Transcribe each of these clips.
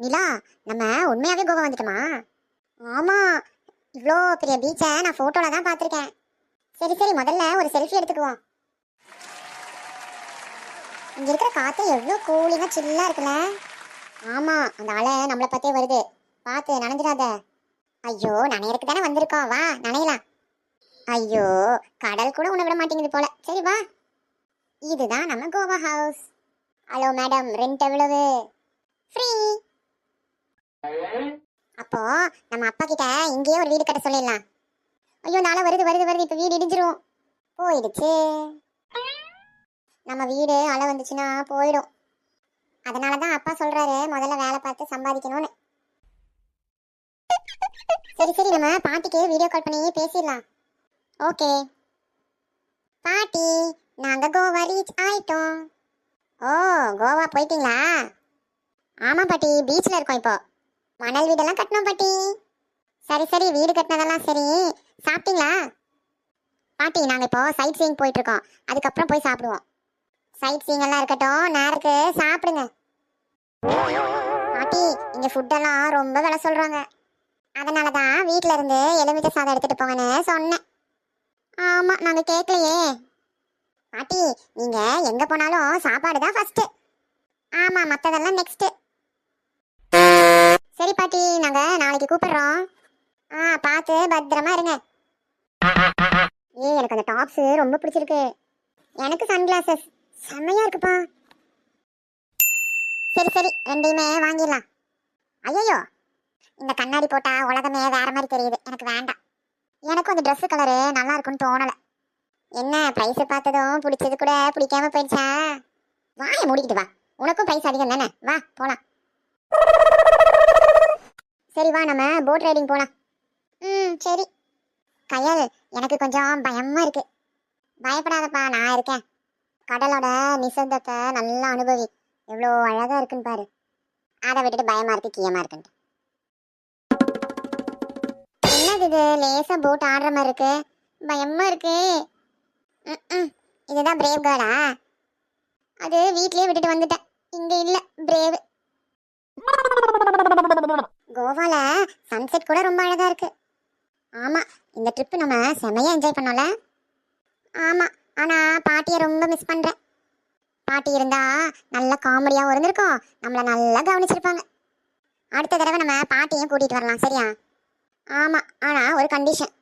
நிலா, நம்ம உண்மையாவே கோவா வந்துட்டோமா? ஆமா, இவ்வளோ பெரிய பீச்சை நான் போட்டோல தான் பார்த்துருக்கேன். சரி சரி, முதல்ல ஒரு செல்ஃபி எடுத்துக்குவோம். இங்க இருக்கிற காத்து எவ்வளோ கூலிங்கா சில்லா இருக்குல்ல. ஆமா, அந்த அலை நம்மளை பத்தே வருது, பார்த்து நனைஞ்சிடாத. ஐயோ, நனையறதுக்கு தானே வந்திருக்கோம், வா நனையலாம். ஐயோ, கடல் கூட உன்னை விட மாட்டேங்குது போல. சரி வா. இதுதான் நம்ம Goa house. Hello madam, rent எவ்வளவு? ஃப்ரீ. அப்போ நம்ம அப்பா கிட்ட இங்கேயே ஒரு வீடு கட்ட சொல்லிடலாம். ஐயோ, நாளை வருது வருது வருது, இப்போ வீடு இடிஞ்சிரும். போயிடுச்சு. நம்ம வீடு அலை வந்துச்சுன்னா போயிடும். அதனால தான் அப்பா சொல்றாரு முதல்ல வேலை பார்த்து சம்பாதிக்கணும்னு. சரி சரி, நம்ம பாட்டிக்கு வீடியோ கால் பண்ணி பேசிடலாம். ஓகே பாட்டி, நாங்க கோவா ரீச் ஆயிட்டோம். ஓ, கோவா போயிட்டீங்களா? ஆமா பாட்டி, பீச்ல இருக்கோம் இப்போ. மணல் வீடெல்லாம் கட்டணும் பாட்டி. சரி சரி, வீடு கட்டினதெல்லாம் சரி, சாப்பிட்டீங்களா? பாட்டி, நாங்கள் இப்போ சைட் சீயிங் போயிட்டு இருக்கோம், அதுக்கப்புறம் போய் சாப்பிடுவோம். சைட் சீயிங் எல்லாம் இருக்கட்டும், நேரத்துக்கு சாப்பிடுங்க. பாட்டி, இங்க ஃபுட்டெல்லாம் ரொம்ப விலை சொல்றாங்க. அதனால தான் வீட்டில இருந்து எலுமிச்சை சாதம் எடுத்துட்டு போங்கன்னு சொன்னேன். ஆமா, நாங்க கேட்கலையே. பாட்டி, நீங்க எங்க போனாலும் சாப்பாடு தான் ஃபர்ஸ்ட். ஆமா, மத்ததெல்லாம் நெக்ஸ்ட். சரி பாட்டி, நாங்க நாளைக்கு கூப்பிடுறோம். பார்த்து பத்திரமா இருங்க. எனக்கு அந்த டாப்ஸ் ரொம்ப பிடிச்சிருக்கு. எனக்கு சன்கிளாசஸ் செம்மையா இருக்குப்பா. சரி சரி, ரெண்டையுமே வாங்கிடலாம். ஐயோ, இந்த கண்ணாடி போட்டா உலகமே வேற மாதிரி தெரியுது, எனக்கு வேண்டாம். எனக்கும் அந்த ட்ரெஸ் கலரு நல்லா இருக்குன்னு தோணல. என்ன பிரைஸ் பார்த்ததும் பிடிச்சது கூட பிடிக்காம போயிடுச்சா? வாயை மூடிக்கிட்டு வா, உனக்கும் பிரைஸ் அதிகம் தானே, வா போலாம். சரி வா, நம்ம போட் ரைடிங் போலாம். சரி. கயல், எனக்கு கொஞ்சம் பயமா இருக்கு. பயப்படாதப்பா, நான் இருக்கேன். கடலோட நிசப்தத்தை நல்லா அனுபவி, எவ்வளோ அழகா இருக்குன்னு பாரு. அதை விட்டுட்டு பயமா இருக்கு கீயமா இருக்குன்ட்டு என்னது இது? லேசா போட் ஆடுற மாதிரி இருக்கு, பயமா இருக்கு. இதுதான் பிரேவ் கேர்ளா? அது வீட்லயே விட்டுட்டு வந்துட்டேன், இங்க இல்ல பிரேவ். கோவால சன்செட் கூட ரொம்ப அழகா இருக்கு. ஆமா, இந்த ட்ரிப் நம்ம செமையா என்ஜாய் பண்ணோம்ல. ஆமா, ஆனா பாட்டியை ரொம்ப மிஸ் பண்றேன். பாட்டி இருந்தா நல்ல காமெடியாவும் இருந்திருக்கும், நம்மள நல்லா கவனிச்சிருப்பாங்க. அடுத்த தடவை நம்ம பாட்டியும் கூட்டிட்டு வரலாம், சரியா? ஆமா, ஆனா ஒரு கண்டிஷன்.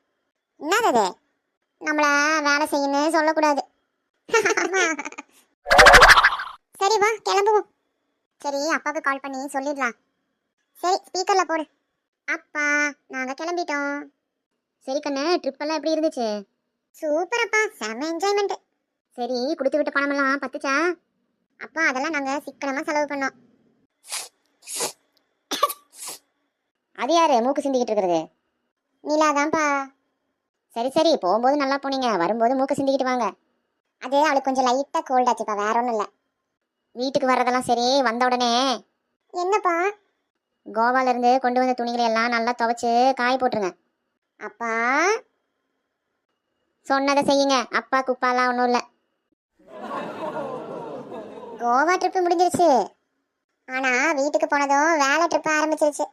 என்னது? நம்மள வேலை செய்யணும்னு சொல்லக்கூடாது. சரி வா, கிளம்புவோம். சரி, அப்பாவுக்கு கால் பண்ணி சொல்லிடலாம். சரி, ஸ்பீக்கர்ல போடு. அப்பா, நாங்க கிளம்பிட்டோம். சரி கண்ணு, ட்ரிப் எல்லாம் எப்படி இருந்துச்சு? சூப்பர் அப்பா, செம என்ஜாய்மெண்ட். சரி, கொடுத்து விட்ட பணமெல்லாம் பத்துச்சா? அப்பா, அதெல்லாம் நாங்க சிக்கனமா செலவு பண்ணோம். அது யாரு மூக்கு சிந்திக்கிட்டு இருக்கிறது? நிலாதான்ப்பா. சரி சரி, போகும்போது நல்லா போனீங்க, வரும்போது மூக்கு சிந்திக்கிட்டு வாங்க. அது அவளுக்கு கொஞ்சம் லைட்டா கோல்ட் ஆச்சுப்பா, வேற ஒன்றும் இல்லை. வீட்டுக்கு வர்றதெல்லாம் சரி, வந்த உடனே என்னப்பா? கோவால இருந்து கொண்டு வந்த துணிகளை எல்லாம் நல்லா துவைச்சு காய போட்டுருங்க. அப்பா, சொன்னதை செய்யுங்க, அப்பா குப்பாலாம் ஒன்றும் இல்லை. கோவா ட்ரிப்பு முடிஞ்சிருச்சு, ஆனா வீட்டுக்கு போனதும் வேலை ட்ரிப் ஆரம்பிச்சிருச்சு.